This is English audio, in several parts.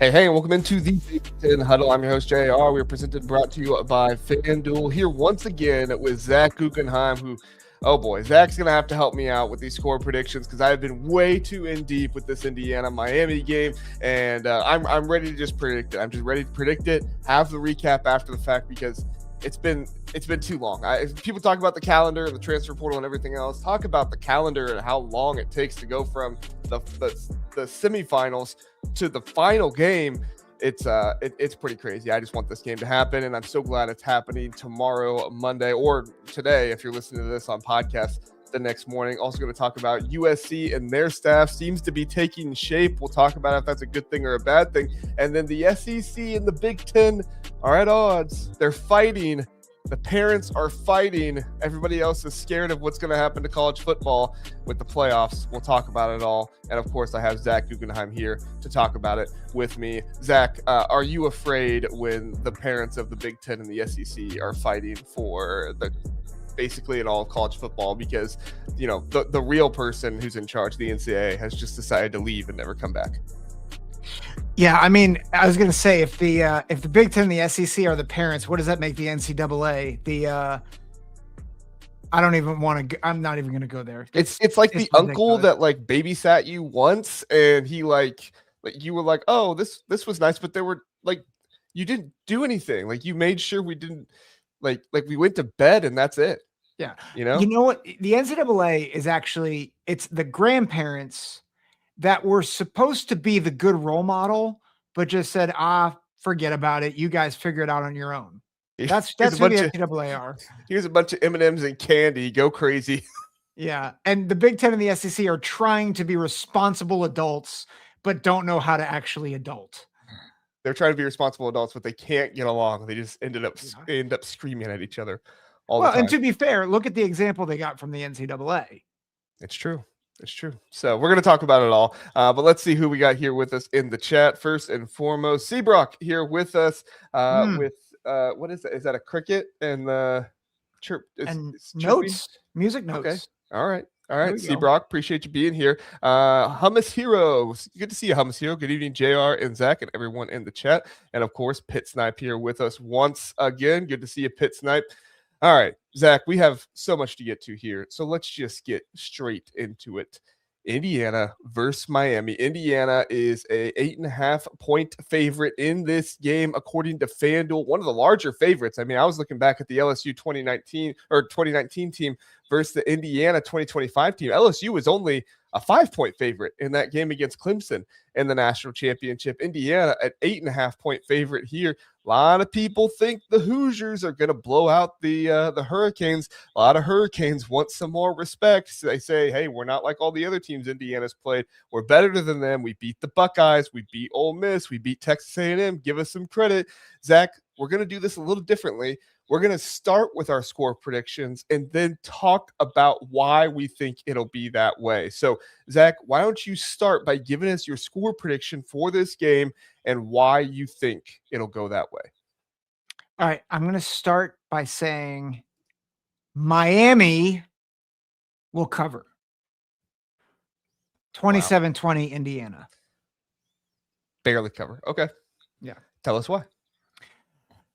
Hey, welcome into the Big Ten Huddle. I'm your host, JR. We are brought to you by FanDuel. Here once again with Zach Guggenheim, who, oh boy, Zach's going to have to help me out with these score predictions because I've been way too in deep with this Indiana-Miami game, and I'm ready to just predict it. I'm just ready to predict it, have the recap after the fact because it's been too long. People talk about the calendar and the transfer portal and everything else. Talk about the calendar and how long it takes to go from the semifinals to the final game. It's pretty crazy. I just want this game to happen, and I'm so glad it's happening tomorrow, Monday, or today if you're listening to this on podcast the next morning. Also going to talk about USC and their staff seems to be taking shape. We'll talk about if that's a good thing or a bad thing. And then the SEC and the Big Ten are at odds. They're fighting. The parents are fighting. Everybody else is scared of what's going to happen to college football with the playoffs. We'll talk about it all. And of course, I have Zach Guggenheim here to talk about it with me. Zach, are you afraid when the parents of the Big Ten and the SEC are fighting for basically in all of college football because, you know, the real person who's in charge of the NCAA has just decided to leave and never come back? Yeah, I mean, I was going to say if the Big Ten and the SEC are the parents, what does that make the NCAA? I don't even want to. I'm not even going to go there. It's like the uncle that like babysat you once, and he like you were like, oh, this was nice, but there were like you didn't do anything. Like you made sure we didn't like we went to bed and that's it. Yeah, you know what? The NCAA is actually it's the grandparents that were supposed to be the good role model, but just said, forget about it. You guys figure it out on your own. That's who the NCAA are. Here's a bunch of M&Ms and candy. Go crazy. Yeah. And the Big Ten and the SEC are trying to be responsible adults, but don't know how to actually adult. They're trying to be responsible adults, but they can't get along. They just end up screaming at each other all the time. And to be fair, look at the example they got from the NCAA. It's true. It's true. So we're going to talk about it all. But let's see who we got here with us in the chat. First and foremost, Seabrook here with us with what is that? Is that a cricket and the chirp? Notes, music notes. Okay. All right. Seabrook, appreciate you being here. Hummus Hero. Good to see you, Hummus Hero. Good evening, JR and Zach and everyone in the chat. And of course, Pit Snipe here with us once again. Good to see you, Pit Snipe. All right, Zach, we have so much to get to here, so let's just get straight into it. Indiana versus Miami. Indiana is a 8.5-point favorite in this game, according to FanDuel, one of the larger favorites. I mean, I was looking back at the LSU 2019 team versus the Indiana 2025 team. LSU was only a 5-point favorite in that game against Clemson in the national championship. Indiana at 8.5-point favorite here. A lot of people think the Hoosiers are going to blow out the Hurricanes. A lot of Hurricanes want some more respect. So they say, hey, we're not like all the other teams Indiana's played. We're better than them. We beat the Buckeyes. We beat Ole Miss. We beat Texas A&M. Give us some credit. Zach, we're going to do this a little differently. We're going to start with our score predictions and then talk about why we think it'll be that way. So, Zach, why don't you start by giving us your score prediction for this game and why you think it'll go that way? All right. I'm going to start by saying Miami will cover. 27-20 Indiana. Barely cover. Okay. Yeah. Tell us why.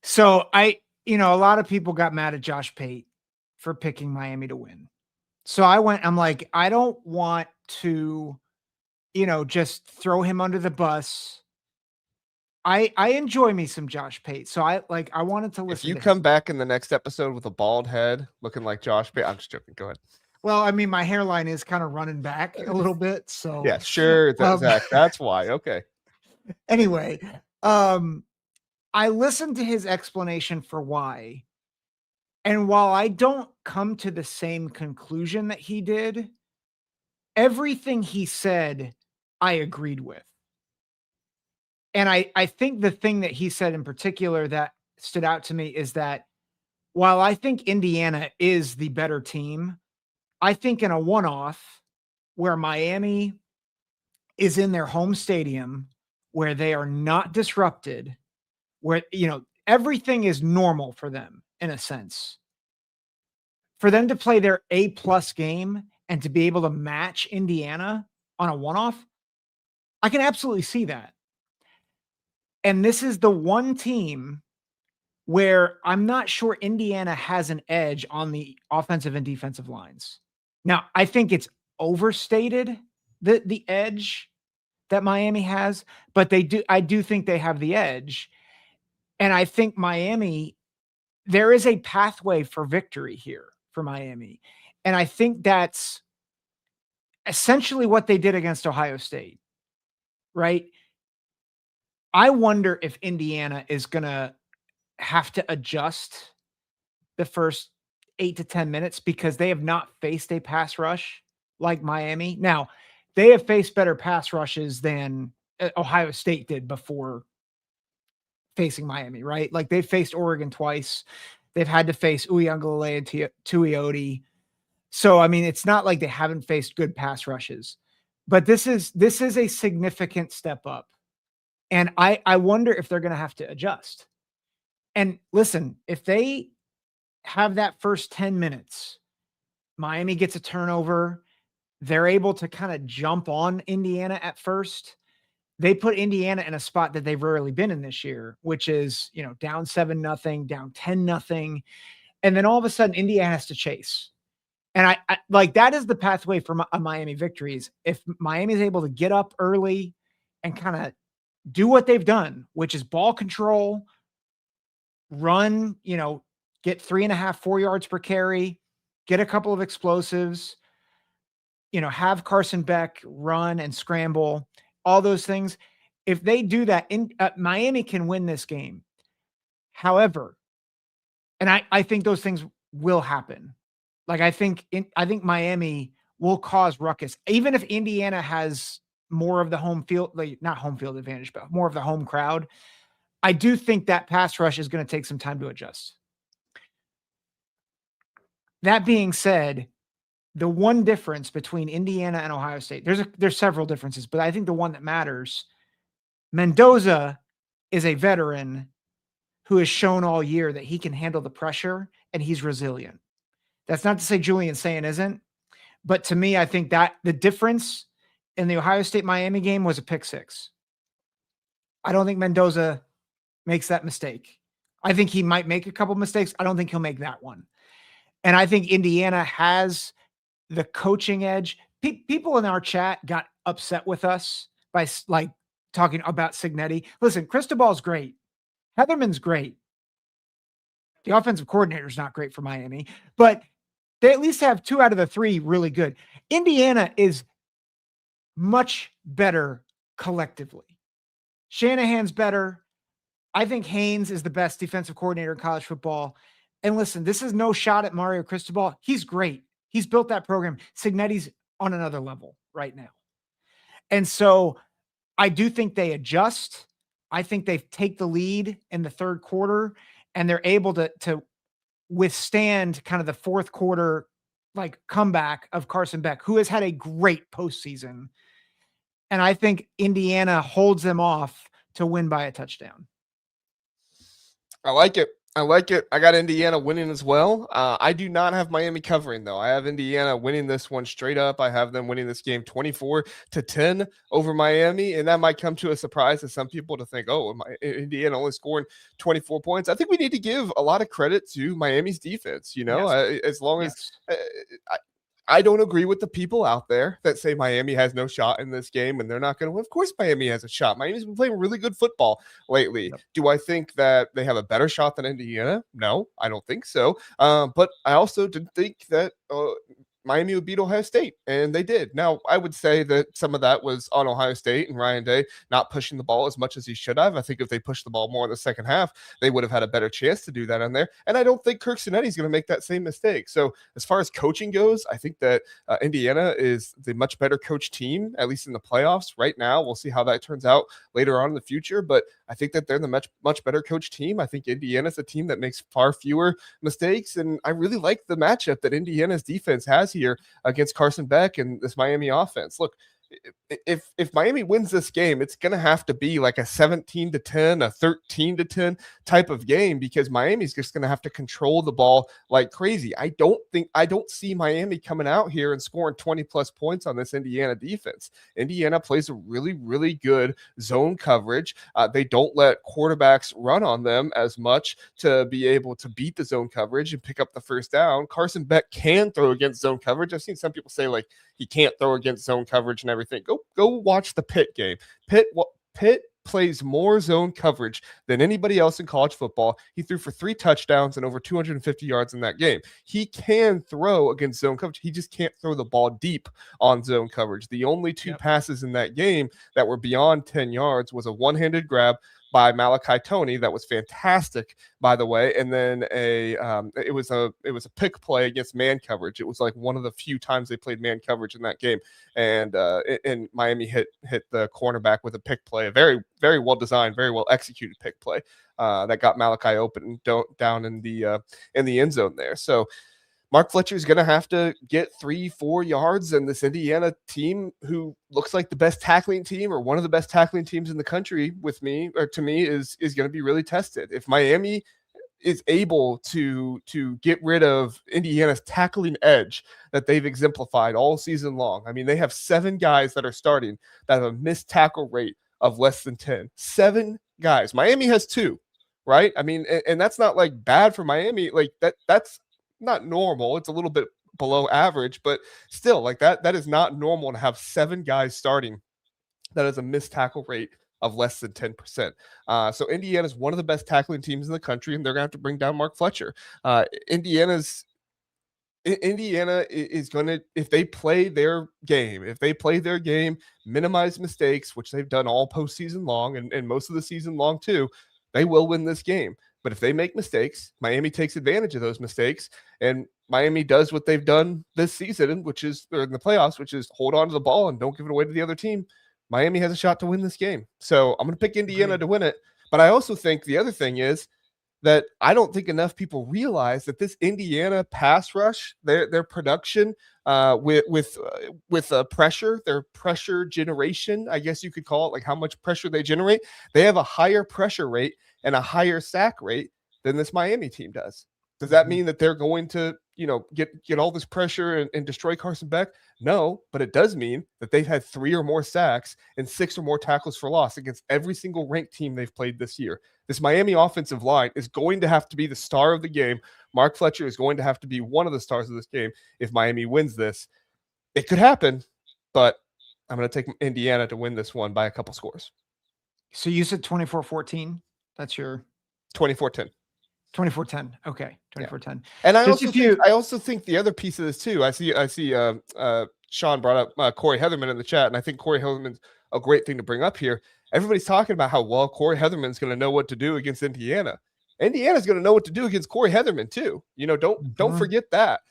So a lot of people got mad at Josh Pate for picking Miami to win. So I'm like, I don't want to, just throw him under the bus. I enjoy me some Josh Pate. So I wanted to listen. If you come back in the next episode with a bald head looking like Josh Pate, I'm just joking. Go ahead. Well, I mean, my hairline is kind of running back a little bit. So yeah, sure. Zach, that's why. Okay. Anyway, I listened to his explanation for why. And while I don't come to the same conclusion that he did, everything he said, I agreed with. And I think the thing that he said in particular that stood out to me is that while I think Indiana is the better team, I think in a one-off where Miami is in their home stadium, where they are not disrupted, where, everything is normal for them in a sense. For them to play their A+ game and to be able to match Indiana on a one-off, I can absolutely see that. And this is the one team where I'm not sure Indiana has an edge on the offensive and defensive lines. Now, I think it's overstated, the edge that Miami has, but I do think they have the edge. And I think Miami, there is a pathway for victory here for Miami. And I think that's essentially what they did against Ohio State, right? I wonder if Indiana is going to have to adjust the first 8 to 10 minutes because they have not faced a pass rush like Miami. Now, they have faced better pass rushes than Ohio State did before facing Miami, right? Like they've faced Oregon twice. They've had to face Uiagalelei and Tuioti. So, I mean, it's not like they haven't faced good pass rushes, but this is a significant step up. And I wonder if they're going to have to adjust. And listen, if they have that first 10 minutes, Miami gets a turnover, they're able to kind of jump on Indiana at first. They put Indiana in a spot that they've rarely been in this year, which is, down 7-0, down 10-0. And then all of a sudden Indiana has to chase. And I like that is the pathway for Miami victories. If Miami is able to get up early and kind of do what they've done, which is ball control, run, get 3.5, 4 yards per carry, get a couple of explosives, have Carson Beck run and scramble, all those things. If they do that, Miami can win this game. However, and I think those things will happen. Like I think Miami will cause ruckus, even if Indiana has more of the home field, like not home field advantage, but more of the home crowd. I do think that pass rush is going to take some time to adjust. That being said, the one difference between Indiana and Ohio State, there's several differences, but I think the one that matters, Mendoza is a veteran who has shown all year that he can handle the pressure and he's resilient. That's not to say Julian Sayin isn't, but to me, I think that the difference in the Ohio State-Miami game was a pick six. I don't think Mendoza makes that mistake. I think he might make a couple mistakes. I don't think he'll make that one. And I think Indiana has the coaching edge. People in our chat got upset with us by like talking about Cignetti. Listen, Cristobal's great. Heatherman's great. The offensive coordinator is not great for Miami, but they at least have 2 out of the 3 really good. Indiana is much better collectively. Shanahan's better. I think Haynes is the best defensive coordinator in college football. And listen, this is no shot at Mario Cristobal. He's great. He's built that program. Cignetti's on another level right now. And so I do think they adjust. I think they take the lead in the third quarter and they're able to withstand kind of the fourth quarter like comeback of Carson Beck, who has had a great postseason. And I think Indiana holds them off to win by a touchdown. I like it. I got Indiana winning as well. I do not have Miami covering, though. I have Indiana winning this one straight up. I have them winning this game 24-10 over Miami, and that might come to a surprise to some people to think, oh, Indiana only scoring 24 points. I think we need to give a lot of credit to Miami's defense, Yes. as long as I don't agree with the people out there that say Miami has no shot in this game and they're not going to win. Of course, Miami has a shot. Miami's been playing really good football lately. Yep. Do I think that they have a better shot than Indiana? No, I don't think so. But I also didn't think that Miami would beat Ohio State, and they did. Now, I would say that some of that was on Ohio State and Ryan Day not pushing the ball as much as he should have. I think if they pushed the ball more in the second half, they would have had a better chance to do that in there. And I don't think Kirk Cignetти is going to make that same mistake. So as far as coaching goes, I think that Indiana is the much better coach team, at least in the playoffs right now. We'll see how that turns out later on in the future, but I think that they're the much better coach team. I think Indiana's a team that makes far fewer mistakes, and I really like the matchup that Indiana's defense has here against Carson Beck and this Miami offense. Look, if Miami wins this game, it's going to have to be like a 17-10, a 13-10 type of game, because Miami's just going to have to control the ball like crazy. I don't see Miami coming out here and scoring 20 plus points on this Indiana defense. Indiana plays a really, really good zone coverage. They don't let quarterbacks run on them as much to be able to beat the zone coverage and pick up the first down. Carson Beck can throw against zone coverage. I've seen some people say like he can't throw against zone coverage and everything. Go watch the Pitt game. Pitt plays more zone coverage than anybody else in college football. He threw for 3 touchdowns and over 250 yards in that game. He can throw against zone coverage. He just can't throw the ball deep on zone coverage. The only 2 passes in that game that were beyond 10 yards was a one-handed grab by Malachi Toney that was fantastic, by the way, and then it was a pick play against man coverage. It was like one of the few times they played man coverage in that game, and Miami hit the cornerback with a pick play, a very, very well designed, very well executed pick play that got Malachi open down in the end zone there. So Mark Fletcher is going to have to get 3-4 yards, and this Indiana team, who looks like the best tackling team or one of the best tackling teams in the country to me, is going to be really tested. If Miami is able to get rid of Indiana's tackling edge that they've exemplified all season long. I mean, they have 7 guys that are starting that have a missed tackle rate of less than 10. 7 guys. Miami has 2, right? I mean, and that's not like bad for Miami. Like that's not normal. It's a little bit below average, but still, like that is not normal to have 7 guys starting that has a missed tackle rate of less than 10%. So Indiana is one of the best tackling teams in the country, and they're going to have to bring down Mark Fletcher. Indiana is going to, if they play their game, minimize mistakes, which they've done all postseason long and most of the season long too, they will win this game. But if they make mistakes, Miami takes advantage of those mistakes, and Miami does what they've done this season, which is, or in the playoffs, which is hold on to the ball and don't give it away to the other team. Miami has a shot to win this game. So I'm going to pick Indiana to win it. But I also think the other thing is that I don't think enough people realize that this Indiana pass rush, their production with pressure, their pressure generation, I guess you could call it, like how much pressure they generate. They have a higher pressure rate and a higher sack rate than this Miami team does. Does that mean that they're going to, get all this pressure and destroy Carson Beck? No, but it does mean that they've had 3 or more sacks and 6 or more tackles for loss against every single ranked team they've played this year. This Miami offensive line is going to have to be the star of the game. Mark Fletcher is going to have to be one of the stars of this game if Miami wins this. It could happen, but I'm going to take Indiana to win this one by a couple scores. So you said 24-14? That's your 24-10. 24-10. Okay. 24-10. Yeah. And I also think the other piece of this too, I see Sean brought up Corey Heatherman in the chat, and I think Corey Heatherman's a great thing to bring up here. Everybody's talking about how well Corey Heatherman's going to know what to do against Indiana. Indiana's going to know what to do against Corey Heatherman too. Don't forget that.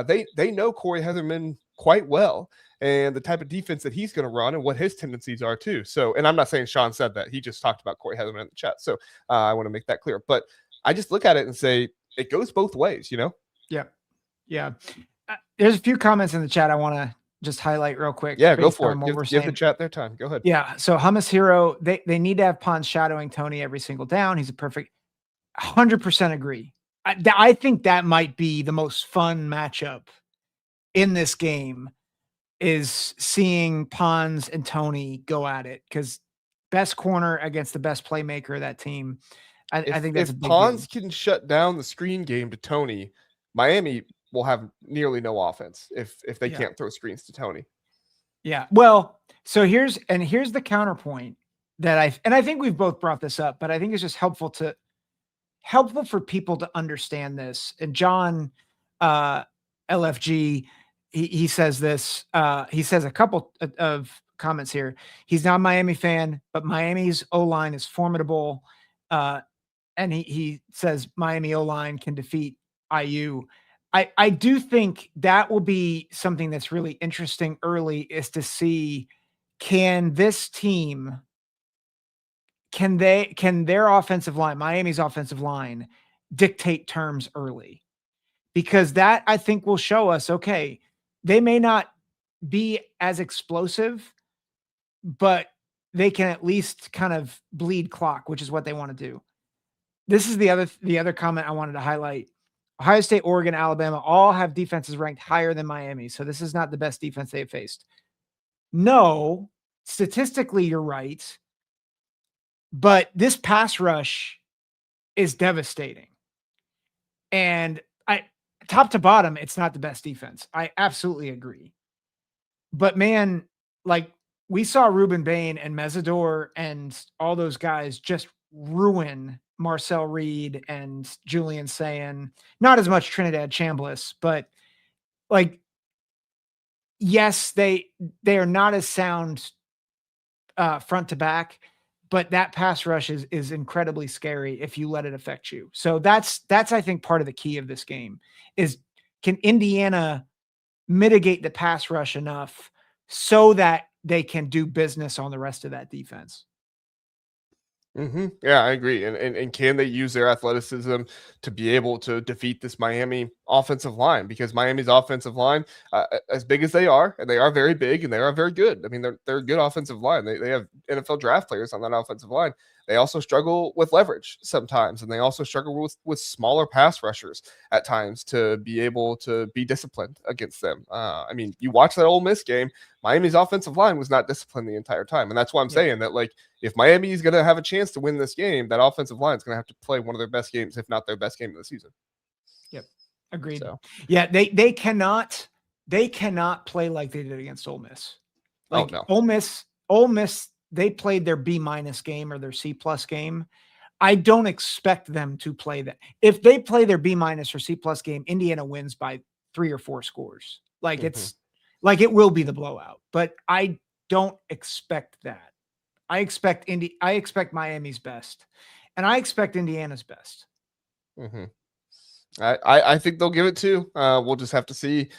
They know Corey Heatherman quite well, and the type of defense that he's going to run and what his tendencies are too. So, and I'm not saying Sean said that. He just talked about Corey Heatherman in the chat. So I want to make that clear. But I just look at it and say it goes both ways, Yeah. Yeah. There's a few comments in the chat I want to just highlight real quick. Yeah, go for it. Give the chat their time. Go ahead. Yeah. So Hummus Hero, they need to have Pons shadowing Toney every single down. He's a perfect 100% agree. I think that might be the most fun matchup in this game, is seeing Pons and Toney go at it, because best corner against the best playmaker of that team. I think that's if Pons can shut down the screen game to Toney, Miami will have nearly no offense if they can't throw screens to Toney. Yeah. Well, so here's the counterpoint that I think we've both brought this up, but I think it's just helpful for people to understand this. And John LFG, he says this. He says a couple of comments here. He's not a Miami fan, but Miami's O-line is formidable. And he says Miami O-line can defeat IU. I do think that will be something that's really interesting early, is to see, can this team, can their offensive line, Miami's offensive line, dictate terms early? Because that, I think, will show us, okay, they may not be as explosive, but they can at least kind of bleed clock, which is what they want to do. This is the other comment I wanted to highlight. Ohio State, Oregon, Alabama all have defenses ranked higher than Miami. So this is not the best defense they've faced. No, statistically, you're right. But this pass rush is devastating. And top to bottom, it's not the best defense. I absolutely agree. But man, like we saw Ruben Bain and Mesidor and all those guys just ruin Marcel Reed and Julian Sayin. Not as much Trinidad Chambliss, but like, yes, they are not as sound front to back, but that pass rush is incredibly scary if you let it affect you. So that's I think part of the key of this game is, can Indiana mitigate the pass rush enough so that they can do business on the rest of that defense? Yeah, I agree. And can they use their athleticism to be able to defeat this Miami offensive line? Because Miami's offensive line, as big as they are, and they are very big and they are very good. I mean, they're a good offensive line. They have NFL draft players on that offensive line. They also struggle with leverage sometimes, and they also struggle with smaller pass rushers at times to be able to be disciplined against them. I mean, you watch that Ole Miss game, Miami's offensive line was not disciplined the entire time. And that's why I'm saying that, like, if Miami is going to have a chance to win this game, that offensive line is going to have to play one of their best games, if not their best game of the season. Yep. Agreed. So. Yeah, they cannot play like they did against Ole Miss. Like Ole Miss, they played their B- game or their C+ game. I don't expect them to play that. If they play their B- or C+ game, Indiana wins by 3 or 4 scores. Like it's like it will be the blowout, but I don't expect that. I expect Miami's best, and I expect Indiana's best. I think they'll give it to. We'll just have to see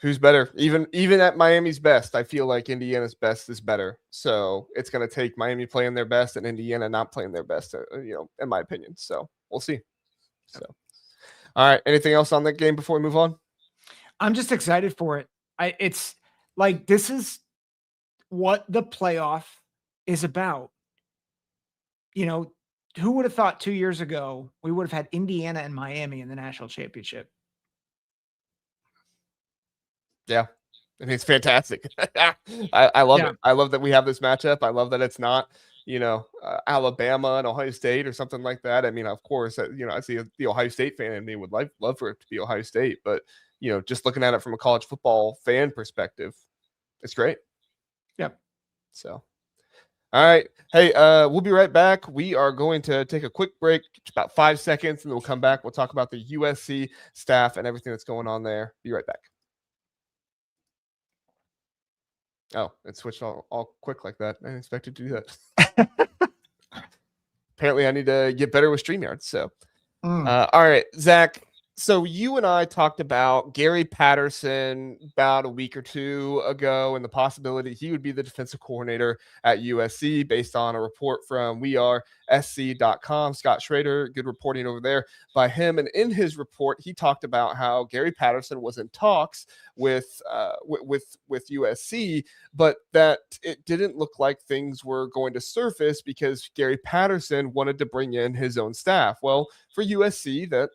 who's better. Even at Miami's best, I feel like Indiana's best is better. So it's going to take Miami playing their best and Indiana not playing their best, in my opinion. So we'll see. So, all right. Anything else on that game before we move on? I'm just excited for it. It's like, this is what the playoff is about. Who would have thought 2 years ago we would have had Indiana and Miami in the national championship? Yeah. I mean, it's fantastic. I love it. I love that we have this matchup. I love that it's not, Alabama and Ohio State or something like that. I mean, of course, I see the Ohio State fan in me would love for it to be Ohio State, but just looking at it from a college football fan perspective, it's great. Yep. So, all right. Hey, we'll be right back. We are going to take a quick break, about 5 seconds, and then we'll come back. We'll talk about the USC staff and everything that's going on there. Be right back. Oh, it switched all quick like that. I didn't expect it to do that. Apparently, I need to get better with StreamYard. So, all right, Zach. So you and I talked about Gary Patterson about a week or two ago and the possibility he would be the defensive coordinator at USC based on a report from wearesc.com. Scott Schrader, good reporting over there by him. And in his report, he talked about how Gary Patterson was in talks with USC, but that it didn't look like things were going to surface because Gary Patterson wanted to bring in his own staff. Well, for USC, that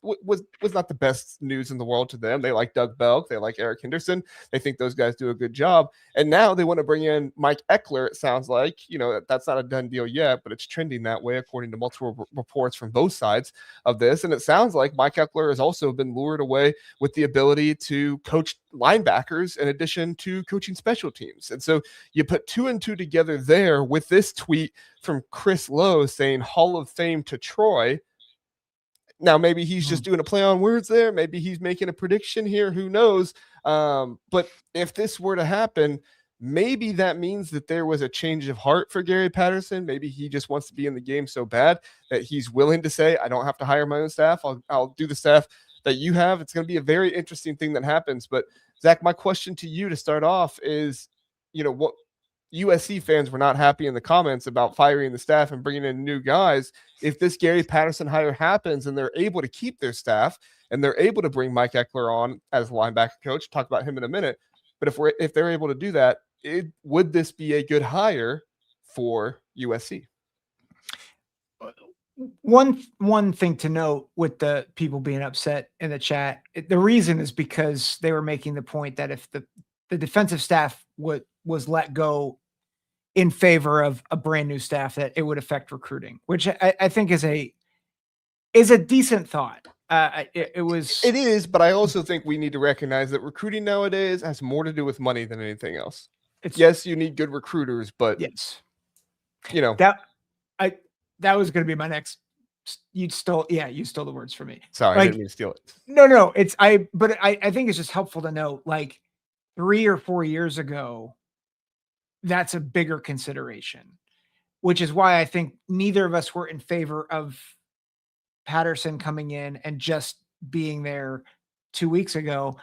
was not the best news in the world to them. They like Doug Belk, they like Eric Henderson, they think those guys do a good job, and now they want to bring in Mike Ekler. It sounds like that's not a done deal yet, but it's trending that way according to multiple reports from both sides of this. And it sounds like Mike Ekler has also been lured away with the ability to coach linebackers in addition to coaching special teams. And so you put 2 and 2 together there with this tweet from Chris Lowe saying Hall of Fame to Troy. Now, maybe he's just doing a play on words there. Maybe he's making a prediction here. Who knows? But if this were to happen, maybe that means that there was a change of heart for Gary Patterson. Maybe he just wants to be in the game so bad that he's willing to say, I don't have to hire my own staff. I'll do the staff that you have. It's going to be a very interesting thing that happens. But Zach, my question to you to start off is, what USC fans were not happy in the comments about firing the staff and bringing in new guys. If this Gary Patterson hire happens and they're able to keep their staff and they're able to bring Mike Ekler on as linebacker coach, talk about him in a minute. But if they're able to do that, would this be a good hire for USC? One thing to note with the people being upset in the chat, the reason is because they were making the point that if the defensive staff was let go in favor of a brand new staff, that it would affect recruiting, which I think is a decent thought. It is, but I also think we need to recognize that recruiting nowadays has more to do with money than anything else. Yes, you need good recruiters, but yes, that was going to be my next. You stole the words from me. Sorry, I didn't mean to steal it. No, but I think it's just helpful to note, like 3 or 4 years ago, that's a bigger consideration, which is why I think neither of us were in favor of Patterson coming in and just being there 2 weeks ago.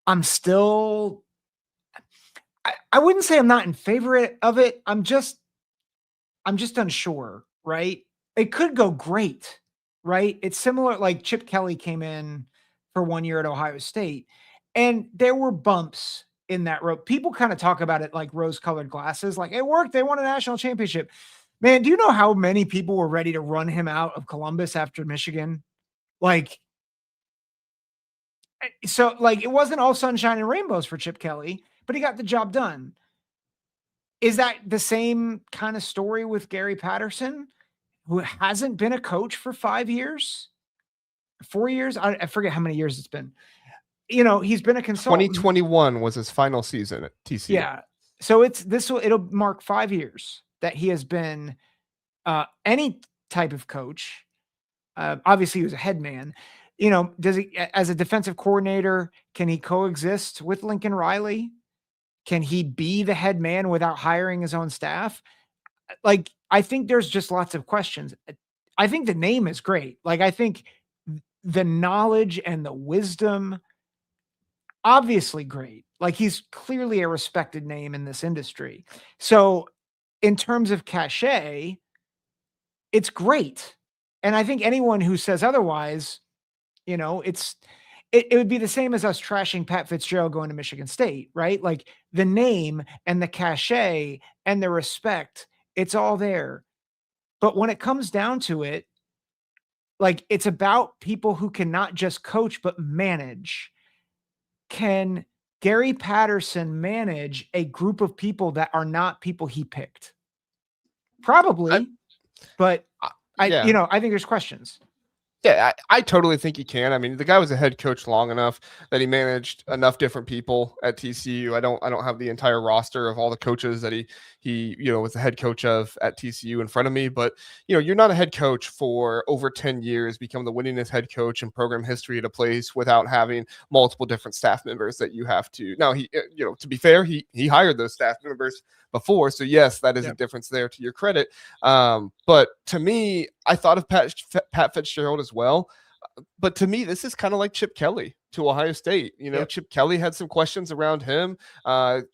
I'm still, I wouldn't say I'm not in favor of it. I'm just unsure, right? It could go great, right? It's similar, like Chip Kelly came in for 1 year at Ohio State, and there were bumps in that road. People kind of talk about it like rose-colored glasses, like it worked. They won a national championship. Man, do you know how many people were ready to run him out of Columbus after Michigan? Like, so like it wasn't all sunshine and rainbows for Chip Kelly, but he got the job done. Is that the same kind of story with Gary Patterson, who hasn't been a coach for 5 years, 4 years? I forget how many years it's been. He's been a consultant. 2021 was his final season at TCU. Yeah. So it'll mark 5 years that he has been any type of coach. Obviously, he was a head man. Does he, as a defensive coordinator, can he coexist with Lincoln Riley? Can he be the head man without hiring his own staff? Like, I think there's just lots of questions. I think the name is great. Like, I think the knowledge and the wisdom, obviously great. Like, he's clearly a respected name in this industry. So in terms of cachet, it's great. And I think anyone who says otherwise, it would be the same as us trashing Pat Fitzgerald going to Michigan State, right? Like, the name and the cachet and the respect, it's all there. But when it comes down to it, like, it's about people who can not just coach, but manage. Can Gary Patterson manage a group of people that are not people he picked? Probably, but I think there's questions. Yeah, I totally think he can. I mean, the guy was a head coach long enough that he managed enough different people at TCU. I don't have the entire roster of all the coaches that he was the head coach of at TCU in front of me. But you're not a head coach for over 10 years, become the winningest head coach in program history at a place without having multiple different staff members that you have to. Now, he to be fair, he hired those staff members before. So yes, that is a difference there, to your credit. But to me, I thought of Pat Fitzgerald as well. But to me, this is kind of like Chip Kelly to Ohio State. Chip Kelly had some questions around him.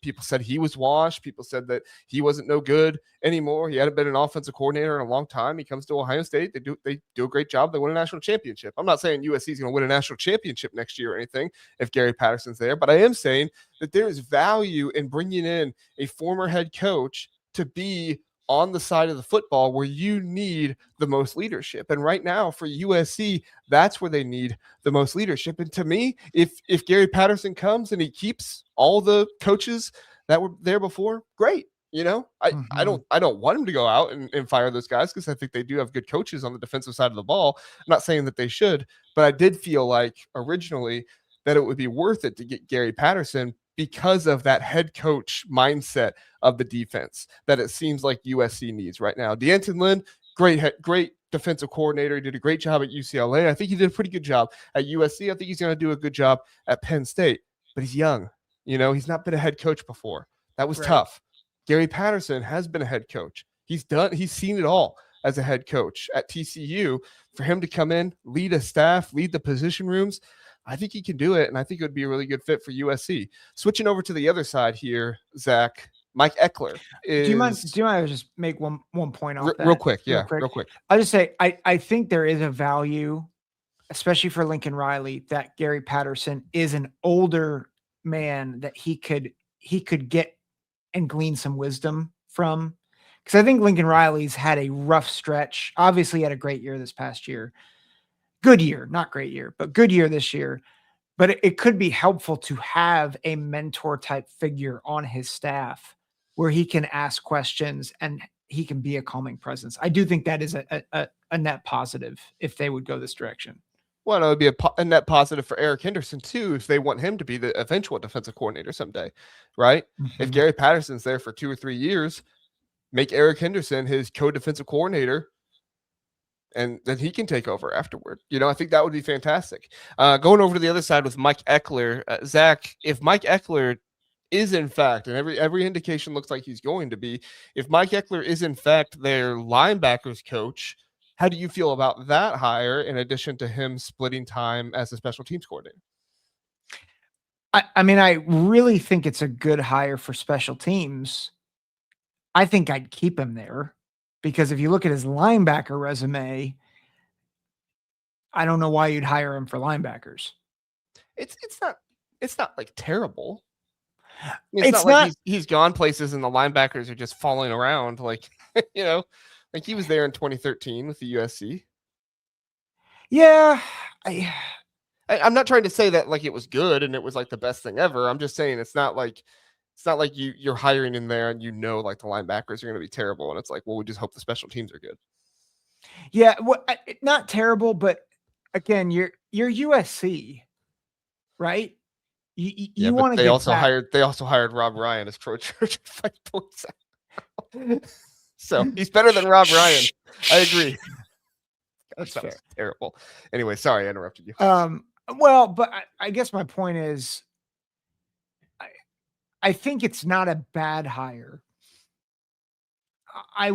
People said he was washed. People said that he wasn't no good anymore. He hadn't been an offensive coordinator in a long time. He comes to Ohio State. They do a great job. They win a national championship. I'm not saying USC is going to win a national championship next year or anything if Gary Patterson's there, but I am saying that there is value in bringing in a former head coach to be on the side of the football where you need the most leadership. And right now for USC, that's where they need the most leadership. And to me, if Gary Patterson comes and he keeps all the coaches that were there before, great. I don't want him to go out and fire those guys, because I think they do have good coaches on the defensive side of the ball. I'm not saying that they should, but I did feel like originally that it would be worth it to get Gary Patterson because of that head coach mindset of the defense that it seems like USC needs right now. D'Anton Lynn, great defensive coordinator. He did a great job at UCLA. I think he did a pretty good job at USC. I think he's going to do a good job at Penn State, but he's young. He's not been a head coach before. That was tough. Gary Patterson has been a head coach. He's seen it all as a head coach at TCU. For him to come in, lead a staff, lead the position rooms, I think he can do it, and I think it would be a really good fit for USC. Switching over to the other side here, Zach, Mike Ekler is. Do you mind to just make one point off that? Real quick. I'll just say I think there is a value, especially for Lincoln Riley, that Gary Patterson is an older man that he could get and glean some wisdom from. Because I think Lincoln Riley's had a rough stretch. Obviously, he had a great year this past year. Good year, not great year, but good year this year. But it could be helpful to have a mentor type figure on his staff where he can ask questions and he can be a calming presence. I do think that is a net positive if they would go this direction. Well, it would be a net positive for Eric Henderson too if they want him to be the eventual defensive coordinator someday, right? If Gary Patterson's there for 2 or 3 years, make Eric Henderson his co-defensive coordinator, and then he can take over afterward. I think that would be fantastic. Going over to the other side with Mike Ekler, Zach, if Mike Ekler is in fact, and every indication looks like he's going to be, if Mike Ekler is in fact their linebackers coach, how do you feel about that hire in addition to him splitting time as a special teams coordinator? I mean, I really think it's a good hire for special teams. I think I'd keep him there because if you look at his linebacker resume, I don't know why you'd hire him for linebackers. It's not like terrible. It's not like he's gone places and the linebackers are just falling around like like he was there in 2013 with the USC. Yeah, I'm not trying to say that like it was good and it was like the best thing ever. I'm just saying it's not like you're hiring in there and like the linebackers are going to be terrible and it's like, well, we just hope the special teams are good. Yeah, not terrible, but again, you're USC, right? You want to get they also hired Rob Ryan as pro church fight points out. So he's better than Rob Ryan. I agree. That's fair. Terrible. Anyway, sorry I interrupted you. Well, but I guess my point is I think it's not a bad hire. I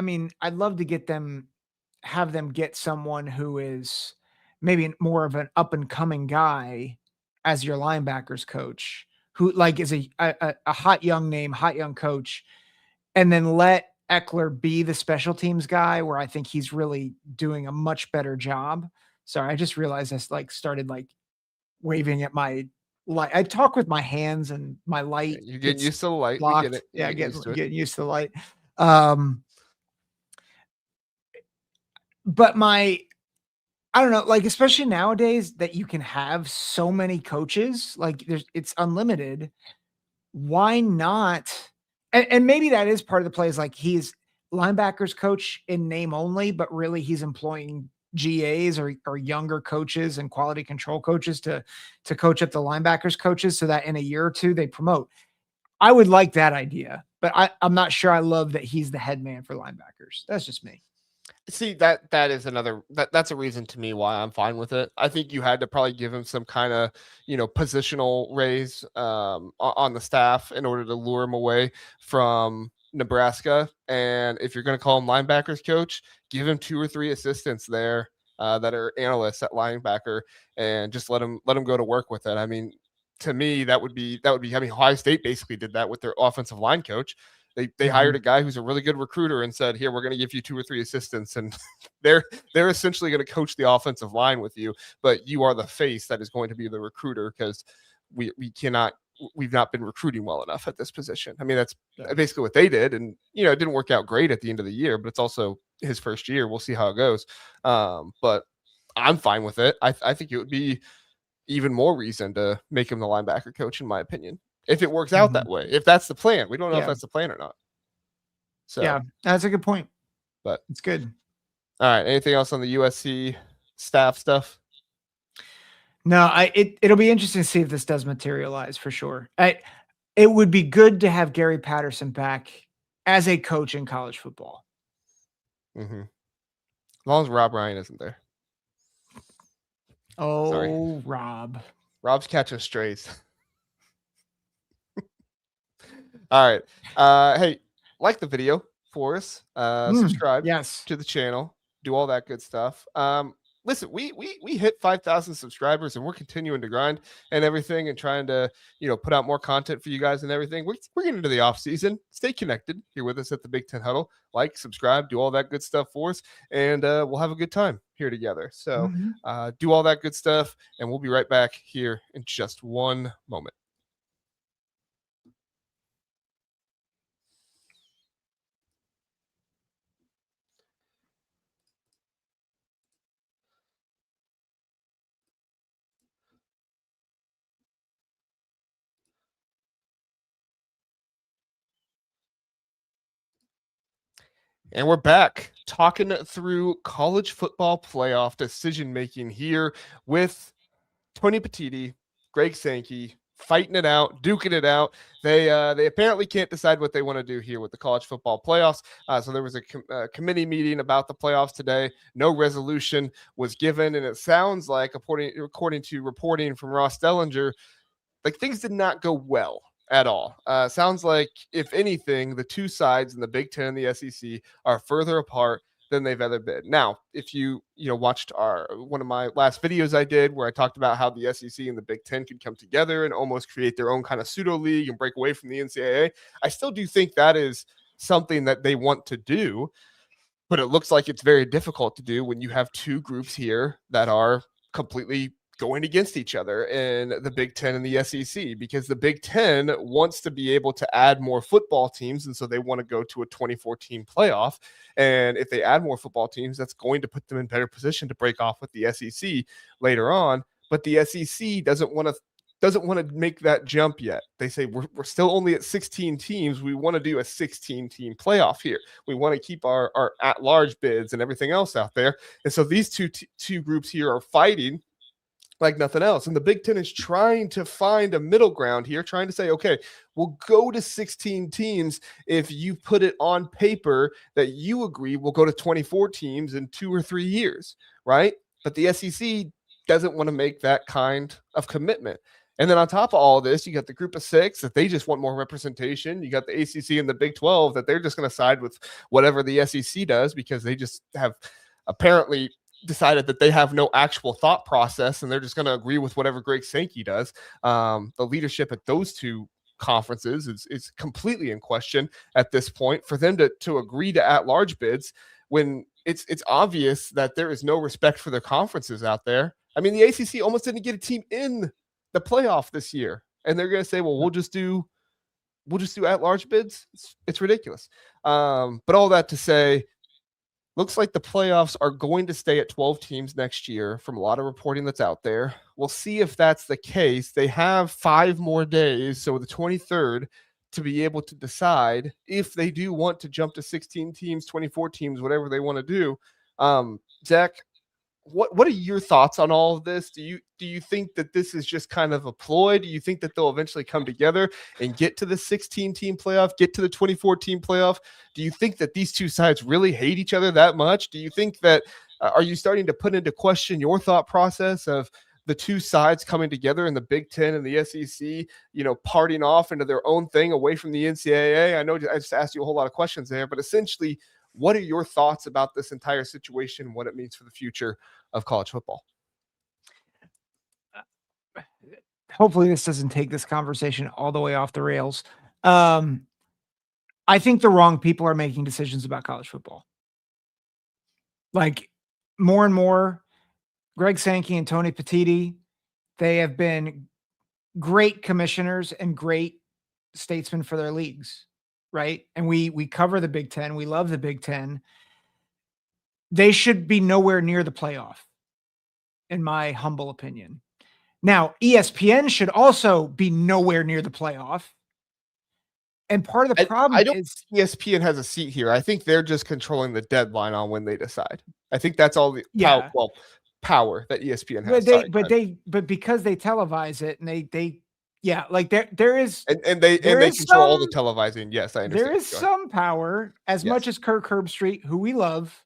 mean, I'd love to have them get someone who is maybe more of an up and coming guy as your linebackers coach, who like is a hot young name, hot young coach, and then let Ekler be the special teams guy where I think he's really doing a much better job. Sorry, I just realized I started waving at my light. I talk with my hands and my light. You're getting used to the light. We get it. Yeah, getting used to the light. But I don't know, especially nowadays that you can have so many coaches, it's unlimited. Why not? And maybe that is part of the play is he's linebackers coach in name only, but really he's employing GAs or younger coaches and quality control coaches to coach up the linebackers coaches so that in a year or two they promote. I would like that idea, but I'm not sure I love that he's the head man for linebackers. That's just me. See, that is that's a reason to me why I'm fine with it. I think you had to probably give him some kind of, positional raise on the staff in order to lure him away from Nebraska. And if you're going to call him linebackers coach, give him 2 or 3 assistants there that are analysts at linebacker and just let him go to work with it. I mean, to me, that would be, I mean, Ohio State basically did that with their offensive line coach. They hired a guy who's a really good recruiter and said, here, we're going to give you 2 or 3 assistants. And they're essentially going to coach the offensive line with you, but you are the face that is going to be the recruiter because we've not been recruiting well enough at this position. I mean, that's basically what they did. And, it didn't work out great at the end of the year, but it's also his first year. We'll see how it goes. But I'm fine with it. I think it would be even more reason to make him the linebacker coach, in my opinion. If it works out that way, if that's the plan. We don't know if that's the plan or not. So yeah, that's a good point. But it's good. All right. Anything else on the USC staff stuff? No, it'll be interesting to see if this does materialize for sure. It would be good to have Gary Patterson back as a coach in college football. Mm-hmm. As long as Rob Ryan isn't there. Oh, sorry. Rob's catching strays. All right. Hey, like the video for us. Subscribe to the channel. Do all that good stuff. Listen, we hit 5,000 subscribers and we're continuing to grind and everything and trying to, put out more content for you guys and everything. We're getting into the off season. Stay connected here with us at the Big Ten Huddle. Like, subscribe, do all that good stuff for us, and we'll have a good time here together. So do all that good stuff, and we'll be right back here in just one moment. And we're back talking through college football playoff decision making here with Tony Petiti, Greg Sankey, fighting it out, duking it out. They apparently can't decide what they want to do here with the college football playoffs. So there was a committee meeting about the playoffs today. No resolution was given, and it sounds like, according to reporting from Ross Dellinger, like things did not go well at all. Sounds like, if anything, the two sides in the Big Ten and the SEC are further apart than they've ever been. Now, if you watched one of my last videos I did where I talked about how the SEC and the Big Ten could come together and almost create their own kind of pseudo league and break away from the NCAA, I still do think that is something that they want to do, but it looks like it's very difficult to do when you have two groups here that are completely going against each other in the Big Ten and the SEC, because the Big Ten wants to be able to add more football teams. And so they want to go to a 24-team playoff. And if they add more football teams, that's going to put them in better position to break off with the SEC later on. But the SEC doesn't want to make that jump yet. They say we're still only at 16 teams. We want to do a 16-team playoff here. We want to keep our at-large bids and everything else out there. And so these two groups here are fighting like nothing else. And the Big Ten is trying to find a middle ground here, trying to say, okay, we'll go to 16 teams if you put it on paper that you agree we'll go to 24 teams in 2 or 3 years, right? But the SEC doesn't want to make that kind of commitment. And then on top of all this, you got the group of 6 that they just want more representation. You got the ACC and the Big 12 that they're just going to side with whatever the SEC does, because they just have apparently decided that they have no actual thought process and they're just going to agree with whatever Greg Sankey does. The leadership at those two conferences is completely in question at this point. For them to agree to at-large bids when it's obvious that there is no respect for their conferences out there. I mean, the ACC almost didn't get a team in the playoff this year, and they're going to say, well, we'll just do at-large bids. It's ridiculous. But all that to say, looks like the playoffs are going to stay at 12 teams next year from a lot of reporting that's out there. We'll see if that's the case. They have 5 more days, so the 23rd, to be able to decide if they do want to jump to 16 teams, 24 teams, whatever they want to do. Zach, what are your thoughts on all of this? Do you think that this is just kind of a ploy? Do you think that they'll eventually come together and get to the 16-team playoff, get to the 24-team playoff? Do you think that these two sides really hate each other that much? Do you think that are you starting to put into question your thought process of the two sides coming together in the Big Ten and the SEC, parting off into their own thing away from the NCAA? I know I just asked you a whole lot of questions there, but essentially, what are your thoughts about this entire situation, what it means for the future of college football? Hopefully this doesn't take this conversation all the way off the rails. I think the wrong people are making decisions about college football. Like, more and more, Greg Sankey and Tony Petiti, they have been great commissioners and great statesmen for their leagues, right? And we cover the Big Ten. We love the Big Ten. They should be nowhere near the playoff, in my humble opinion. Now, ESPN should also be nowhere near the playoff. And part of the problem is ESPN has a seat here. I think they're just controlling the deadline on when they decide. I think that's all the power that ESPN has. But because they televise it and they there is and they control all the televising. Yes, I understand. There is some power, as much as Kirk Herbstreit, who we love,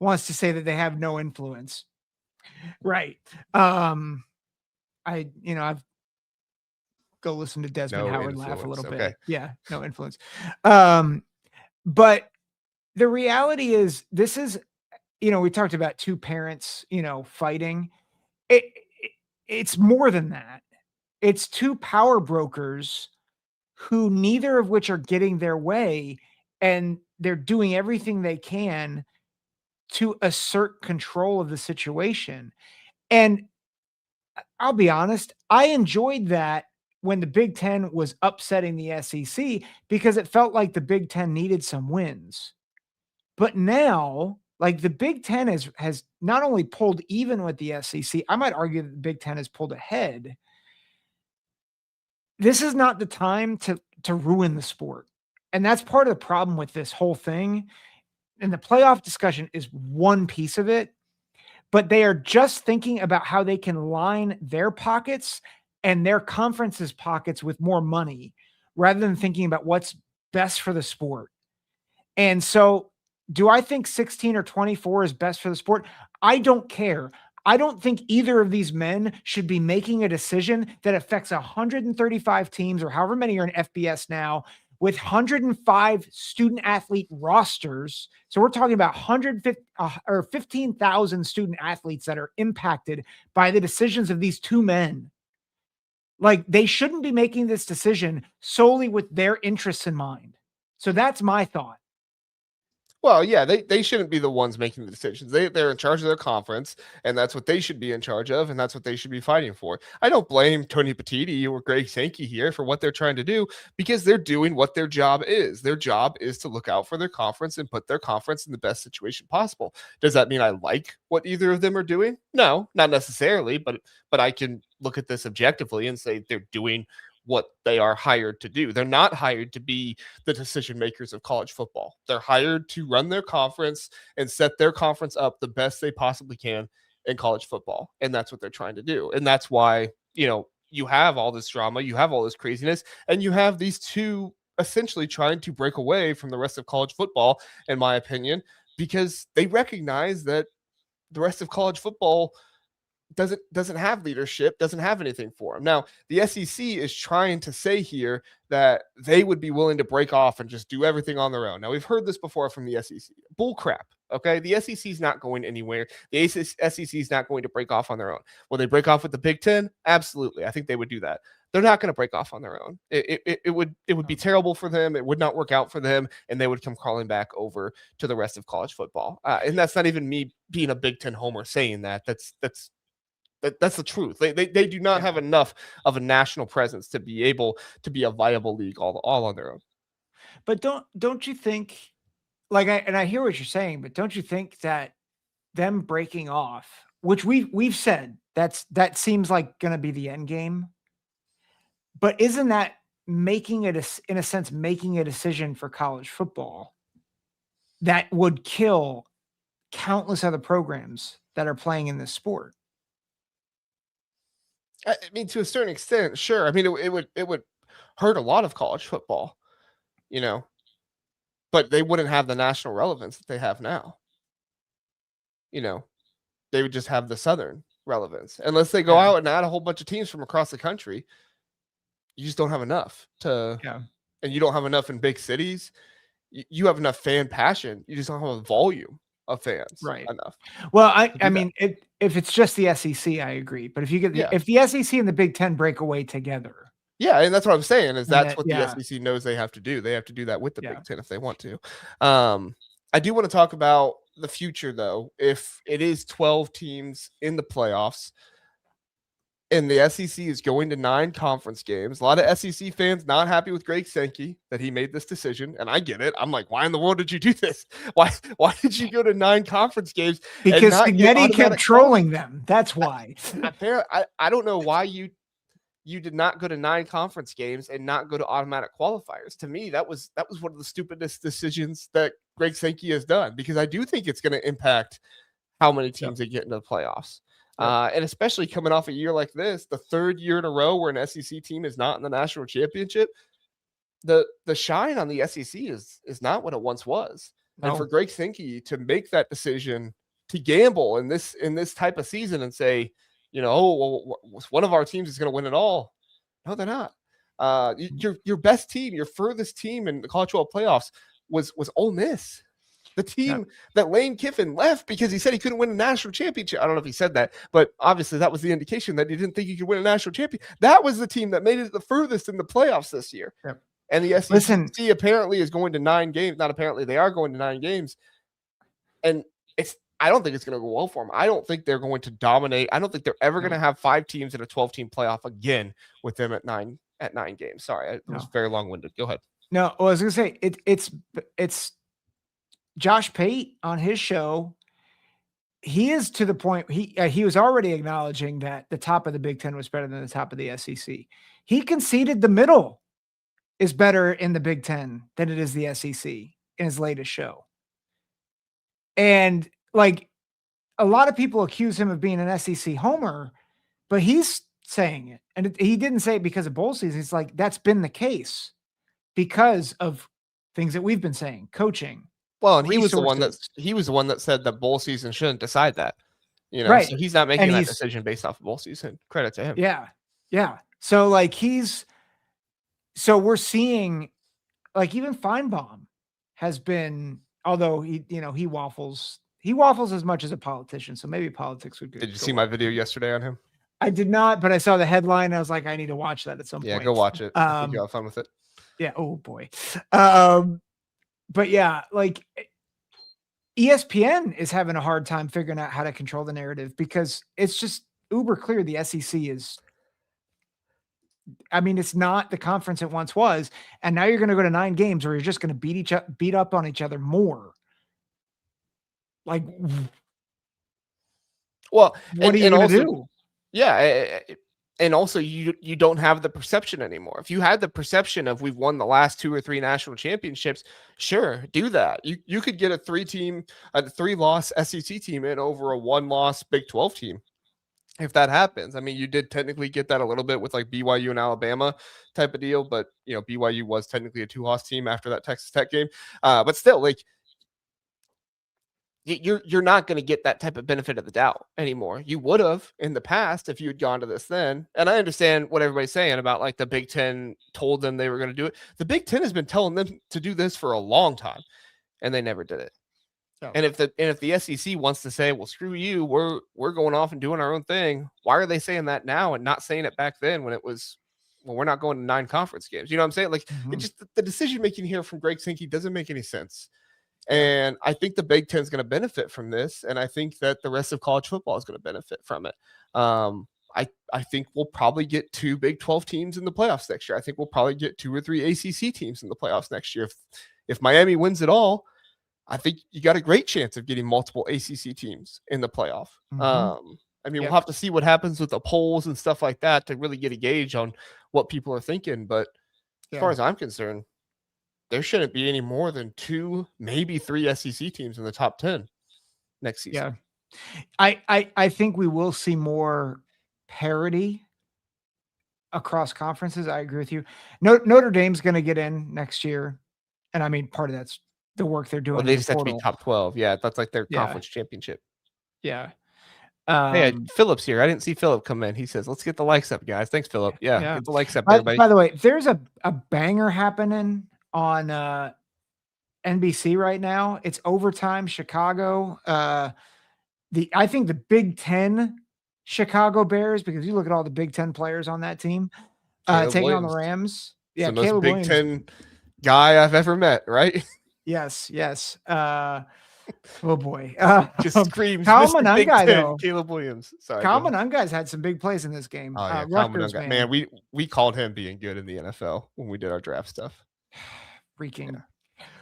wants to say that they have no influence. Right. I've go listen to Desmond Howard laugh a little bit. Yeah, no influence. But the reality is, this is, we talked about two parents, fighting. It's more than that. It's two power brokers who neither of which are getting their way, and they're doing everything they can to assert control of the situation. And I'll be honest, I enjoyed that when the Big Ten was upsetting the SEC, because it felt like the Big Ten needed some wins. But now, like, the Big Ten has not only pulled even with the SEC, I might argue that the Big Ten has pulled ahead. This is not the time to ruin the sport. And that's part of the problem with this whole thing. and the playoff discussion is one piece of it, but they are just thinking about how they can line their pockets and their conference's pockets with more money rather than thinking about what's best for the sport. And so, do I think 16 or 24 is best for the sport? I don't care. I don't think either of these men should be making a decision that affects 135 teams or however many are in FBS now with 105 student athlete rosters. So we're talking about 150 or 15,000 student athletes that are impacted by the decisions of these two men. Like, they shouldn't be making this decision solely with their interests in mind. So that's my thought. Well, yeah, they shouldn't be the ones making the decisions. They're in charge of their conference, and that's what they should be in charge of, and that's what they should be fighting for. I don't blame Tony Petitti or Greg Sankey here for what they're trying to do because they're doing what their job is. Their job is to look out for their conference and put their conference in the best situation possible. Does that mean I like what either of them are doing? No, not necessarily, but I can look at this objectively and say they're doing what they are hired to do. They're not hired to be the decision makers of college football. They're hired to run their conference and set their conference up the best they possibly can in college football. And that's what they're trying to do. And that's why, you have all this drama, you have all this craziness, and you have these two essentially trying to break away from the rest of college football, in my opinion, because they recognize that the rest of college football doesn't have leadership, doesn't have anything for them. Now, the SEC is trying to say here that they would be willing to break off and just do everything on their own. Now, we've heard this before from the SEC. Bull crap. Okay, the SEC is not going anywhere. The SEC is not going to break off on their own. Will they break off with the Big Ten? Absolutely. I think they would do that. They're not going to break off on their own. It would be terrible for them. It would not work out for them, and they would come crawling back over to the rest of college football. And that's not even me being a Big Ten homer saying that. That's the truth. They do not have enough of a national presence to be able to be a viable league all on their own. But don't you think, like, I hear what you're saying, but don't you think that them breaking off, which we've said that seems like going to be the end game, but isn't that making it in a sense making a decision for college football that would kill countless other programs that are playing in this sport? I mean, to a certain extent, sure. I mean, it would hurt a lot of college football, but they wouldn't have the national relevance that they have now. They would just have the Southern relevance. Unless they go out and add a whole bunch of teams from across the country, you just don't have enough and you don't have enough in big cities. You have enough fan passion. You just don't have a volume of fans enough. Well, I mean, if it's just the SEC, I agree. But if you get if the SEC and the Big Ten break away together. Yeah, and that's what I'm saying is that's what the SEC knows they have to do. They have to do that with the Big Ten if they want to. I do want to talk about the future, though. If it is 12 teams in the playoffs and the SEC is going to 9 conference games, a lot of SEC fans not happy with Greg Sankey that he made this decision, and I get it. I'm like, why in the world did you do this? Why did you go to 9 conference games? Because Spaghetti kept trolling them. That's why. I don't know why you did not go to 9 conference games and not go to automatic qualifiers. To me, that was one of the stupidest decisions that Greg Sankey has done, because I do think it's going to impact how many teams they get into the playoffs. And especially coming off a year like this, the 3rd year in a row where an SEC team is not in the national championship, the shine on the SEC is not what it once was. No. And for Greg Sankey to make that decision to gamble in this type of season and say, one of our teams is going to win it all. No, they're not. Your best team, your furthest team in the college football playoffs was Ole Miss. The team that Lane Kiffin left because he said he couldn't win a national championship. I don't know if he said that, but obviously that was the indication that he didn't think he could win a national championship. That was the team that made it the furthest in the playoffs this year. Yep. And the SEC apparently is going to 9 games. Not apparently, they are going to 9 games. And I don't think it's going to go well for them. I don't think they're going to dominate. I don't think they're ever going to have 5 teams in a 12-team playoff again with them at 9 games. Sorry, it was very long-winded. Go ahead. No, I was going to say it's Josh Pate on his show. He is to the point. He was already acknowledging that the top of the Big Ten was better than the top of the SEC. He conceded the middle is better in the Big Ten than it is the SEC in his latest show. And like a lot of people accuse him of being an SEC homer, but he's saying it. And he didn't say it because of bowl season. It's like, that's been the case because of things that we've been saying, coaching. Well, and resources. he was the one that said that bowl season shouldn't decide that. Right. So he's not making that decision based off of bowl season. Credit to him. Yeah. Yeah. So like so we're seeing like even Feinbaum has been, although he waffles as much as a politician. So maybe politics would go. Did you see my video yesterday on him? I did not, but I saw the headline. I was like, I need to watch that at some point. Yeah, go watch it. I think you'll have fun with it. Yeah. Oh boy. But yeah, like ESPN is having a hard time figuring out how to control the narrative because it's just uber clear the SEC is, I mean, it's not the conference it once was. And now you're going to go to 9 games where you're just going to beat up on each other more. Like, well, what are you going to do? Yeah. And also you don't have the perception anymore. If you had the perception of we've won the last 2 or 3 national championships, sure, do that. You could get a 3-loss SEC team in over a 1-loss Big 12 team. If that happens, I mean, you did technically get that a little bit with like BYU and Alabama type of deal, but BYU was technically a 2-loss team after that Texas Tech game. But still, like you're not going to get that type of benefit of the doubt anymore. You would have in the past if you had gone to this then. And I understand what everybody's saying about like the Big Ten told them they were going to do it. The Big Ten has been telling them to do this for a long time, and they never did it. Oh. And if the SEC wants to say, well, screw you, we're going off and doing our own thing, why are they saying that now and not saying it back then when it was, well, we're not going to 9 conference games? You know what I'm saying? Like it just the decision making here from Greg Sankey doesn't make any sense. And I think the Big Ten is going to benefit from this, and I think that the rest of college football is going to benefit from it. I think we'll probably get 2 Big 12 teams in the playoffs next year. I think we'll probably get 2 or 3 ACC teams in the playoffs next year. If Miami wins it all, I think you got a great chance of getting multiple ACC teams in the playoff. I mean, we'll have to see what happens with the polls and stuff like that to really get a gauge on what people are thinking. But as far as I'm concerned, there shouldn't be any more than 2, maybe 3 SEC teams in the top 10 next season. Yeah. I think we will see more parity across conferences. I agree with you. Notre Dame's going to get in next year. And I mean, part of that's the work they're doing. Well, they just have to be top 12. Yeah. That's like their conference championship. Yeah. Hey, Philip's here. I didn't see Philip come in. He says, let's get the likes up, guys. Thanks, Philip. Yeah. Get the likes up, everybody. By the way, there's a banger happening on NBC right now. It's overtime Chicago. I think the Big Ten Chicago Bears, because you look at all the Big Ten players on that team taking on the Rams. Yeah, the most Big Ten guy I've ever met, right? Yes. Oh boy. Just screams Kyle Monangai, though. Caleb Williams. Sorry. Kyle Monangai's had some big plays in this game. Oh, yeah, Rutgers, man, we called him being good in the NFL when we did our draft stuff. Freaking.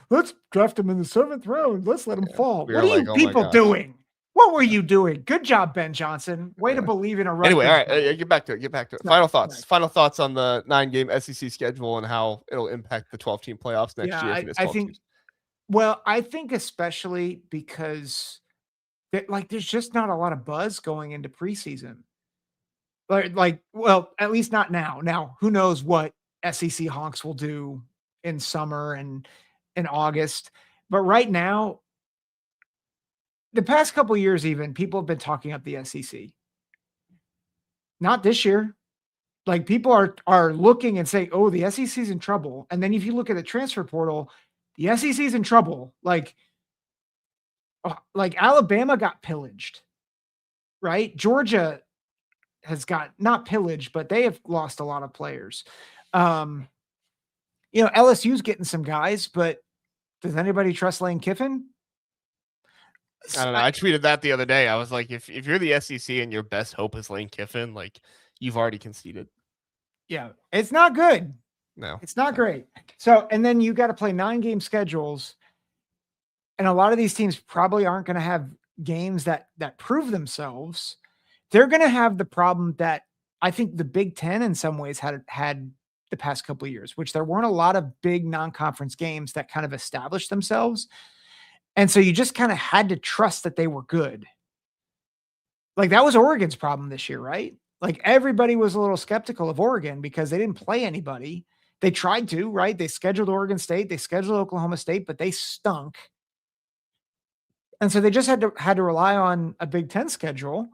Let's draft him in the 7th round. Let's let him fall. What are you people doing? What were you doing? Good job, Ben Johnson. Way to believe in a Rutgers. Anyway, all right, get back to it. Final thoughts. Right. Final thoughts on the 9-game SEC schedule and how it'll impact the 12-team playoffs next year. I think. Well, I think especially because there's just not a lot of buzz going into preseason. Well, at least not now. Now, who knows what SEC honks will do in summer and in August. But right now, the past couple of years, even people have been talking up the SEC. Not this year. Like people are looking and saying, "Oh, the SEC's in trouble." And then if you look at the transfer portal, the SEC's in trouble. Like Alabama got pillaged, right? Georgia has got not pillaged, but they have lost a lot of players. LSU's getting some guys, but does anybody trust Lane Kiffin? I don't know. I tweeted that the other day. I was like, if you're the SEC and your best hope is Lane Kiffin, like you've already conceded. Yeah, it's not good. No, it's not great. So, and then you got to play 9-game schedules. And a lot of these teams probably aren't going to have games that prove themselves. They're going to have the problem that I think the Big Ten in some ways had the past couple of years, which there weren't a lot of big non-conference games that kind of established themselves. And so you just kind of had to trust that they were good. Like that was Oregon's problem this year, right? Like everybody was a little skeptical of Oregon because they didn't play anybody. They tried to, right? They scheduled Oregon State, they scheduled Oklahoma State, but they stunk. And so they just had to rely on a Big Ten schedule.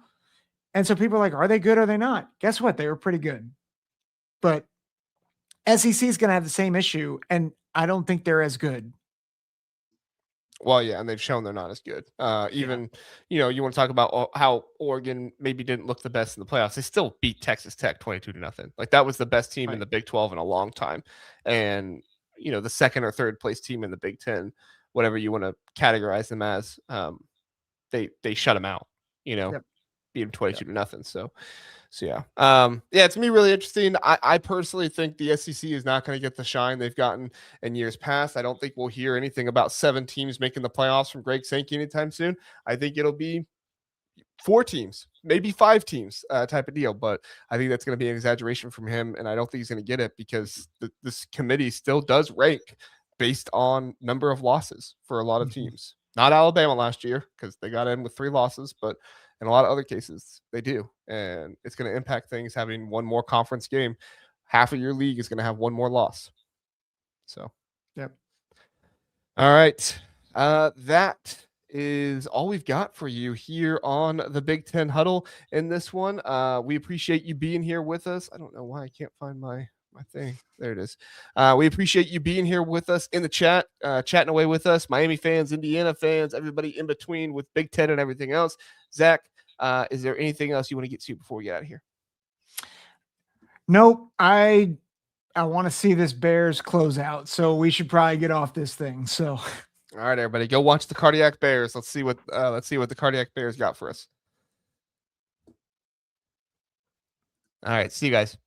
And so people are like, are they good? Or are they not? Guess what? They were pretty good. But SEC is going to have the same issue. And I don't think they're as good. Well, yeah, and they've shown they're not as good. Even, you want to talk about how Oregon maybe didn't look the best in the playoffs. They still beat Texas Tech 22-0. Like that was the best team in the Big 12 in a long time. And, the second or third place team in the Big 10, whatever you want to categorize them as, they shut them out, beat them 22-0. So yeah. It's gonna be really interesting. I personally think the SEC is not going to get the shine they've gotten in years past. I don't think we'll hear anything about 7 teams making the playoffs from Greg Sankey anytime soon. I think it'll be 4 teams, maybe 5 teams type of deal. But I think that's going to be an exaggeration from him, and I don't think he's going to get it because this committee still does rank based on number of losses for a lot of teams. Not Alabama last year because they got in with 3 losses, but in a lot of other cases, they do. And it's going to impact things having one more conference game. Half of your league is going to have one more loss. So, yep. All right. That is all we've got for you here on the Big Ten Huddle in this one. We appreciate you being here with us. I don't know why I can't find my thing. There it is. We appreciate you being here with us in the chat, chatting away with us. Miami fans, Indiana fans, everybody in between with Big Ten and everything else. Zach, is there anything else you want to get to before we get out of here? Nope. I want to see this Bears close out, so we should probably get off this thing. So, all right, everybody, go watch the Cardiac Bears. Let's see what the Cardiac Bears got for us. All right, see you guys.